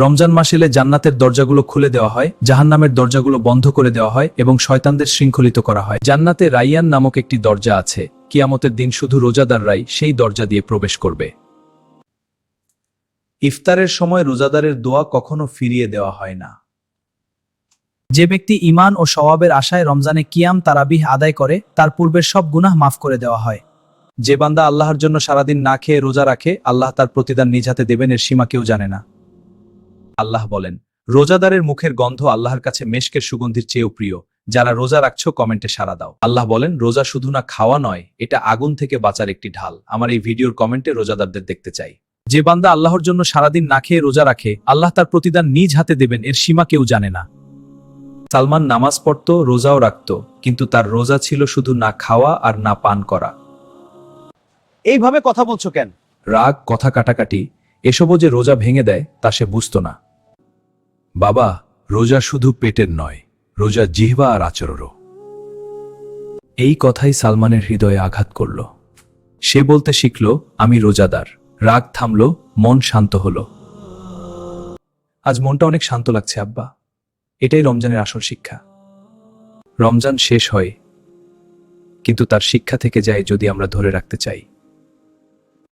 রমজান মাস এলে জান্নাতের দরজাগুলো খুলে দেওয়া হয়, জাহান্নামের দরজাগুলো বন্ধ করে দেওয়া হয় এবং শয়তানদের শৃঙ্খলিত করা হয়। জান্নাতে রাইয়ান নামক একটি দরজা আছে। কিয়ামতের দিন শুধু রোজাদাররাই সেই দরজা দিয়ে প্রবেশ করবে। ইফতারের সময় রোজাদারের দোয়া কখনো ফিরিয়ে দেওয়া হয় না। যে ব্যক্তি ঈমান ও সওয়াবের আশায় রমজানে কিয়াম তারাবিহ আদায় করে, তার পূর্বের সব গুনাহ মাফ করে দেওয়া হয়। যে বান্দা আল্লাহর জন্য সারাদিন না খেয়ে রোজা রাখে, আল্লাহ তার প্রতিদান নিজ হাতে দেবেন, এর সীমা কেউ জানে না। আল্লাহ বলেন, রোজাদারের মুখের গন্ধ আল্লাহর কাছে মেশকের সুগন্ধির চেয়েও প্রিয়। যারা রোজা রাখছো কমেন্টে সাড়া দাও। আল্লাহ বলেন, রোজা শুধু না খাওয়া নয়, এটা আগুন থেকে বাঁচার একটি ঢাল। আমার এই ভিডিওর কমেন্টে রোজাদারদের দেখতে চাই। যে বান্দা আল্লাহর জন্য সারাদিন না খেয়ে রোজা রাখে, আল্লাহ তার প্রতিদান নিজ হাতে দেবেন, এর সীমা কেউ জানে না। সালমান নামাজ পড়তো, রোজাও রাখতো, কিন্তু তার রোজা ছিল শুধু না খাওয়া আর না পান করা। এইভাবে কথা বলছো কেন? রাগ, কথা কাটাকাটি, এসবও যে রোজা ভেঙে দেয় তা সে বুঝতো না। বাবা, রোজা শুধু পেটের নয়, রোজা জিহ্বা আর আচরণও। এই কথাই সালমানের হৃদয়ে আঘাত করল। সে বলতে শিখল, আমি রোজাদার। রাগ থামল, মন শান্ত হলো। আজ মনটা অনেক শান্ত লাগছে আব্বা। এটাই রমজানের আসল শিক্ষা। রমজান শেষ হয়, কিন্তু তার শিক্ষা থেকে যায় যদি আমরা ধরে রাখতে চাই।